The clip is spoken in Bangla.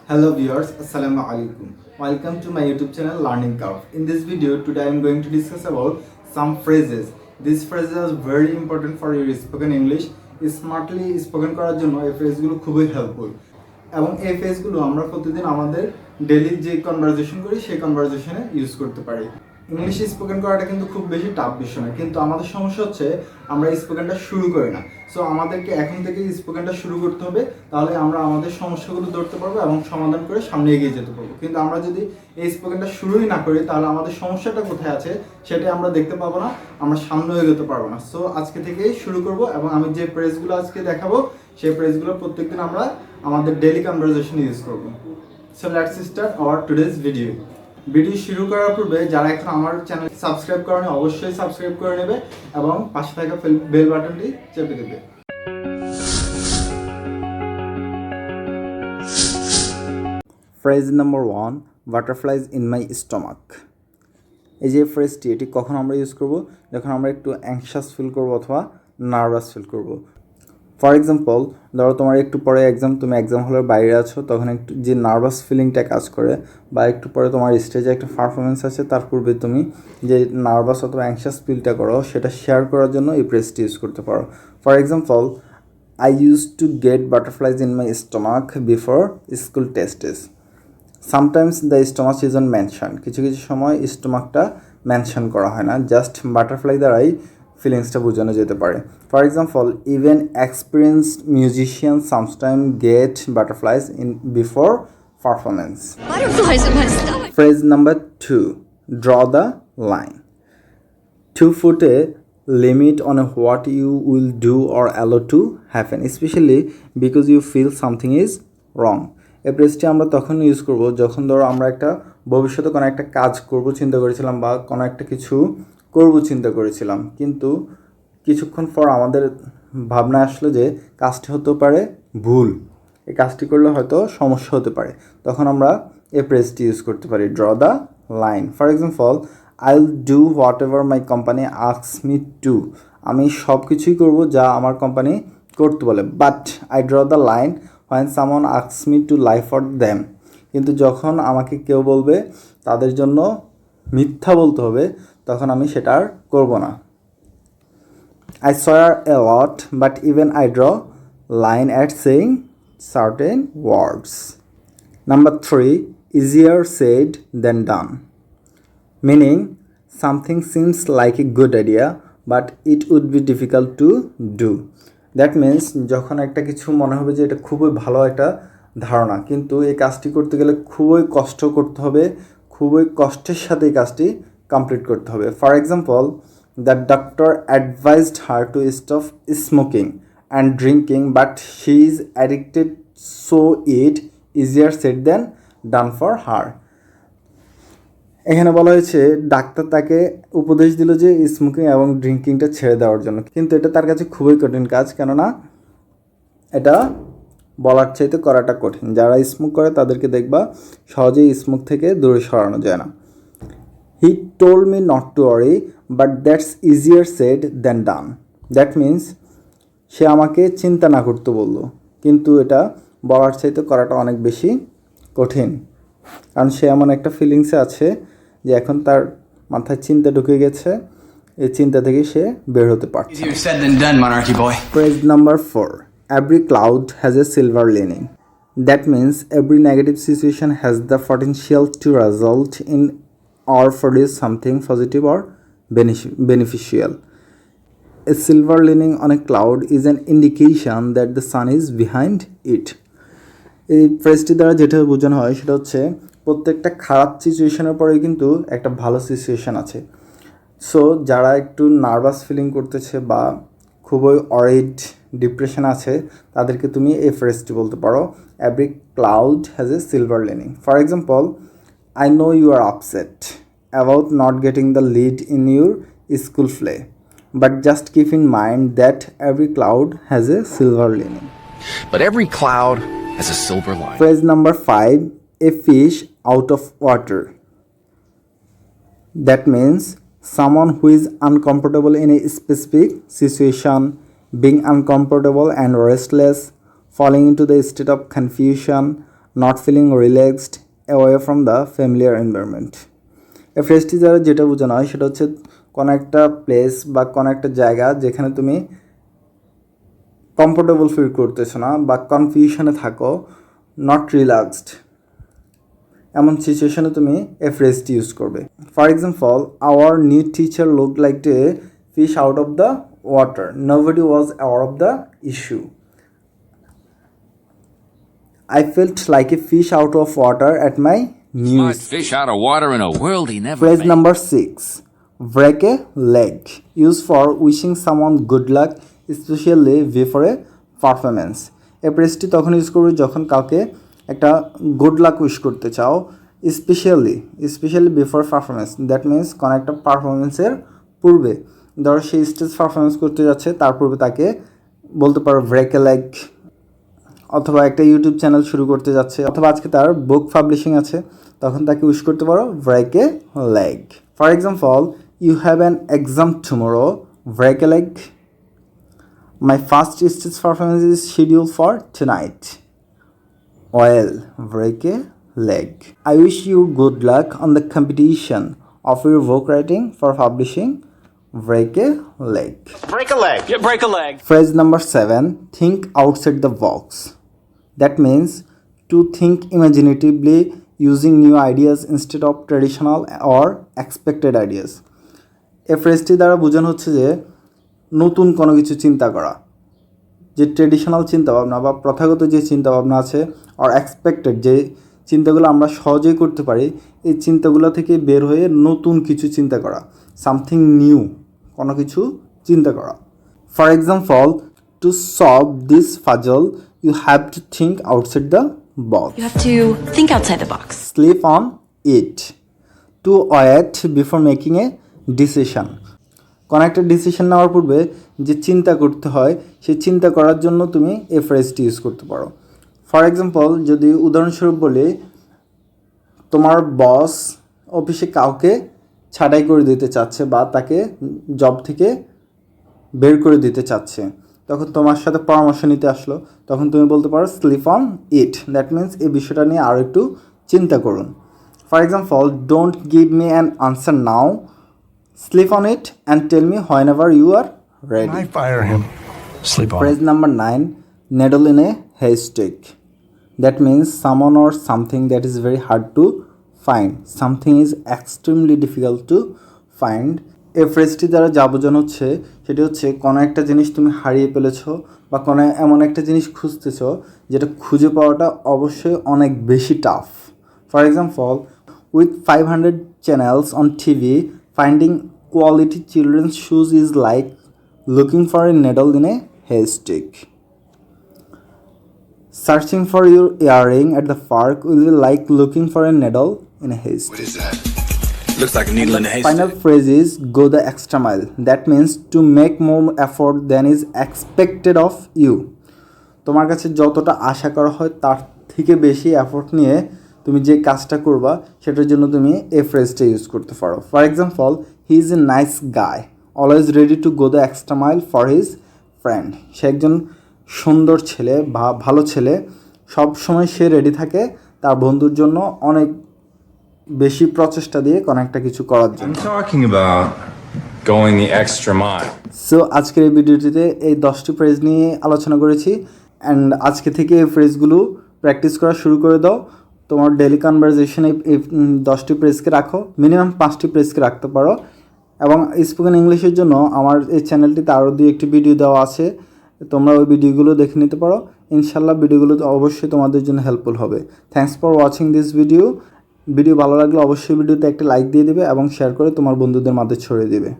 Hello viewers, Assalamu alaikum. Welcome to my YouTube channel Learning Curve. In this video today I am going to discuss about some phrases. These phrases are very important for your spoken English. Smartly spoken করার জন্য এই ফ্রেজগুলো খুবই হেল্পফুল এবং এই ফ্রেজগুলো আমরা প্রতিদিন আমাদের ডেইলি যে কনভারসেশন করি সেই কনভারসেশনে ইউজ করতে পারি। ইংলিশ স্পোকেন করাটা কিন্তু খুব বেশি টাফ বিষয় না, কিন্তু আমাদের সমস্যা হচ্ছে আমরা স্পোকেনটা শুরু করি না। সো আমাদেরকে এখন থেকে স্পোকেনটা শুরু করতে হবে, তাহলে আমরা আমাদের সমস্যাগুলো ধরতে পারবো এবং সমাধান করে সামনে এগিয়ে যেতে পারবো। কিন্তু আমরা যদি এই স্পোকেনটা শুরুই না করি তাহলে আমাদের সমস্যাটা কোথায় আছে সেটাই আমরা দেখতে পাবো না, আমরা সামনে এগোতে পারবো না। সো আজকে থেকেই শুরু করব এবং আমি যে ফ্রেজগুলো আজকে দেখাবো সেই ফ্রেজগুলো প্রত্যেকদিন আমরা আমাদের ডেইলি কনভারসেশনে ইউজ করবো। So let's start our today's video শুরু করার পূর্বে যারা এখন আমার চ্যানেল সাবস্ক্রাইব করেনি অবশ্যই সাবস্ক্রাইব করে নেবে এবং পাশে থাকা বেল বাটনটি চেপে দেবে। Phrase number 1, butterflies in my stomach. এই যে ফ্রেজটি এটি কখন আমরা ইউজ করব? যখন আমরা একটু অ্যাংশাস ফিল করব অথবা নার্ভাস ফিল করব। ফর এক্সাম্পল, ধরো তোমার একটু পরে এক্সাম, তুমি এক্সাম হলের বাইরে আছো, তখন একটু যে নার্ভাস ফিলিংটা কাজ করে, বা একটু পরে তোমার স্টেজে একটা পারফরমেন্স আছে, তার পূর্বে তুমি যে নার্ভাস অথবা অ্যাংশাস ফিলটা করো সেটা শেয়ার করার জন্য এই ফ্রেজটি ইউজ করতে পারো। For example, I use to get butterflies in my stomach before school টেস্টেস। Sometimes the stomach is on mention. কিছু কিছু সময় স্টমাকটা মেনশন করা হয় না, জাস্ট বাটারফ্লাই দ্বারাই ফিলিংসটা বোঝানো যেতে পারে। For example, even experienced musician sometime get butterflies in before performance. Phrase number 2, draw the line. To put a limit on what you will do or allow to happen, especially because you feel something is wrong. এই ফ্রেজটি আমরা তখন ইউজ করব যখন ধরো আমরা একটা ভবিষ্যতে কোনো একটা কাজ করব চিন্তা করেছিলাম বা কোনো একটা কিছু করব চিন্তা করেছিলাম, কিন্তু কিছুক্ষণ পর আমাদের ভাবনা আসলো যে কাজটি হতে পারে ভুল, এই কাজটি করলে হয়তো সমস্যা হতে পারে, তখন আমরা এই ফ্রেজটি ইউজ করতে পারি, draw the line. For example, I will do whatever my company asks me to. আমি সব কিছুই করবো যা আমার কোম্পানি করতে বলে, but I draw the line when someone asks me to lie for them. কিন্তু যখন আমাকে কেউ বলবে তাদের জন্য মিথ্যা বলতে হবে, তখন আমি সেটা আর করবো না। I swear a lot, but even I draw line at saying certain words. Number 3, easier said than done. Meaning, something seems like a good idea, but it would be difficult to do. That means, যখন একটা কিছু মনে হবে যে এটা খুবই ভালো একটা ধারণা, কিন্তু এই কাজটি করতে গেলে খুবই কষ্ট করতে হবে, খুবই কষ্টের সাথে এই কাজটি কমপ্লিট করতে হবে। For example, the doctor advised her to stop smoking and drinking, but she is addicted, so it easier said than done for her. এখানে বলা হয়েছে ডাক্তার তাকে উপদেশ দিল যে স্মোকিং এবং ড্রিঙ্কিংটা ছেড়ে দেওয়ার জন্য, কিন্তু এটা তার কাছে খুবই কঠিন কাজ, কেননা এটা বলার চাইতে করাটা কঠিন। যারা স্মোক করে তাদেরকে দেখবা সহজেই স্মোক থেকে দূরে সরানো যায় না। He told me not to worry, but that's easier said than done. That means সে আমাকে চিন্তা না করতে বলল, কিন্তু এটা বলার চাইতে করাটা অনেক বেশি কঠিন, কারণ সে এমন একটা ফিলিংসে আছে যে এখন তার মাথায় চিন্তা ঢুকে গেছে, এই চিন্তা থেকে সে বের হতে পারছে। Phrase number 4, every cloud has a silver lining. That means every negative situation has the potential to result in or produce something positive or beneficial. A silver lining on a cloud is an indication that the sun is behind it. এই ফ্রেজটি দ্বারা যেটা বোঝানো হয় সেটা হচ্ছে প্রত্যেকটা খারাপ সিচুয়েশনের পরেই কিন্তু একটা ভালো সিচুয়েশন আছে। সো যারা একটু নার্ভাস ফিলিং করতেছে বা খুবই অরিড ডিপ্রেশন আছে, তাদেরকে তুমি এই ফ্রেজটি বলতে পারো, every cloud has a silver lining. For example, I know you are upset about not getting the lead in your school play, but just keep in mind that every cloud has a silver lining. But every cloud has a silver lining. Phrase number 5, a fish out of water. That means someone who is uncomfortable in a specific situation, being uncomfortable and restless, falling into the state of confusion, not feeling relaxed, away from the familiar environment. এই ফ্রেজটি দ্বারা যেটা বোঝানো হয় সেটা হচ্ছে কোনো একটা প্লেস বা কোনো একটা জায়গা যেখানে তুমি কমফোর্টেবল ফিল করতেছো না বা কনফিউশনে থাকো, নট রিল্যাক্সড, এমন সিচুয়েশনে তুমি এই ফ্রেজটি ইউজ করবে। For example, our new teacher look like a fish out of the water, nobody was aware of the issue. I felt like a fish out of water at my news. Fish out of water in a world he never Phrase made. number 6. Break a leg. Used for wishing someone good luck, especially before a performance. এই ফ্রেজটি তখন ইউজ করবে যখন কাউকে একটা গুড লাক উইশ করতে চাও, specially before performance. That means কোনো একটা পারফরমেন্সের পূর্বে, ধরো সে স্টেজ পারফরমেন্স করতে যাচ্ছে, তার পূর্বে তাকে বলতে পারো ব্রেক এ লেগ, অথবা একটা ইউটিউব চ্যানেল শুরু করতে যাচ্ছে, অথবা আজকে তার বুক পাবলিশিং আছে, তখন তাকে উইশ করতে পারো break a leg. For example, you have an exam tomorrow, break a leg. My first stage performance is schedule for tonight, well break a leg. I wish you good luck on the competition of your book writing for publishing. Break a leg. Break a leg. Yeah, break a leg. Phrase number 7. Think outside the box. That means to think imaginatively using new ideas instead of traditional or expected ideas. এই ফ্রেজটি দ্বারা বোঝানো হচ্ছে যে নতুন কোনো কিছু চিন্তা করা, যে ট্রেডিশনাল চিন্তাভাবনা বা প্রথাগত যে চিন্তাভাবনা আছে, আর এক্সপেক্টেড যে চিন্তাগুলো আমরা সহজেই করতে পারি, এই চিন্তাগুলো থেকে বের হয়ে নতুন কিছু চিন্তা করা, সামথিং নিউ, কোনো কিছু চিন্তা করা। For example, to solve this puzzle you have to think outside the box. You have to think outside the box. Sleep on it, to wait before making a decision. কোনো একটা ডিসিশন নেওয়ার পূর্বে যে চিন্তা করতে হয়, সেই চিন্তা করার জন্য তুমি এই ফ্রেজটি ইউজ করতে পারো। ফর এক্সাম্পল, যদি উদাহরণস্বরূপ বলি, তোমার বস অফিসে কাউকে ছাঁটাই করে দিতে চাচ্ছে বা তাকে জব থেকে বের করে দিতে চাচ্ছে, তখন তোমার সাথে পরামর্শ নিতে আসলো, তখন তুমি বলতে পারো sleep on it. That means এই বিষয়টা নিয়ে আরও একটু চিন্তা করুন। For example, don't give me an answer now, sleep on it and tell me whenever you are ready. I fire him. Sleep on Phrase number 9. Needle in a haystack. That means someone or something that is very hard to find. Something is extremely difficult to find. এই ফ্রেজটি দ্বারা যা বোঝানো হচ্ছে সেটি হচ্ছে কোনো একটা জিনিস তুমি হারিয়ে ফেলেছো বা কোনো এমন একটা জিনিস খুঁজতেছো যেটা খুঁজে পাওয়াটা অবশ্যই অনেক বেশি tough. For example, with 500 channels on TV, finding quality children's shoes is like looking for a needle in a haystack. Searching for your earring at the park will be like looking for a needle in a haystack. What is that? Looks like a needle in a haystack. Final phrase is go the extra mile. That means to make more effort than is expected of you. তোমার কাছে যতটা আশা করা হয় তার থেকে বেশি এফোর্ট নিয়ে তুমি যে কাজটা করবা সেটার জন্য তুমি এই ফ্রেজটা ইউজ করতে পারো। For example, he is a nice guy, always ready to go the extra mile for his friend. সে একজন সুন্দর ছেলে বা ভালো ছেলে, সব সময় সে রেডি থাকে তার বন্ধুর জন্য অনেক বেশি প্রচেষ্টা দিয়ে কোনো একটা কিছু করার জন্য। I'm talking about going the extra mile. So আজকের এই ভিডিওটিতে এই 10টি ফ্রেজ নিয়ে আলোচনা করেছি, অ্যান্ড আজকে থেকে এই ফ্রেজগুলো প্র্যাকটিস করা শুরু করে দাও। তোমার ডেলি কনভারসেশনে এই 10টি ফ্রেজকে রাখো, মিনিমাম 5টি ফ্রেজকে রাখতে পারো। এবং স্পোকেন ইংলিশের জন্য আমার এই চ্যানেলটিতে আরও 2-1টি ভিডিও দেওয়া আছে, তোমরা ওই ভিডিওগুলো দেখে নিতে পারো। ইনশাল্লাহ ভিডিওগুলো অবশ্যই তোমাদের জন্য হেল্পফুল হবে। Thanks for watching this video. Video ভালো লাগলে অবশ্যই ভিডিওতে একটা লাইক দিয়ে দেবে এবং শেয়ার করে তোমার বন্ধুদের মাঝে ছড়িয়ে দেবে।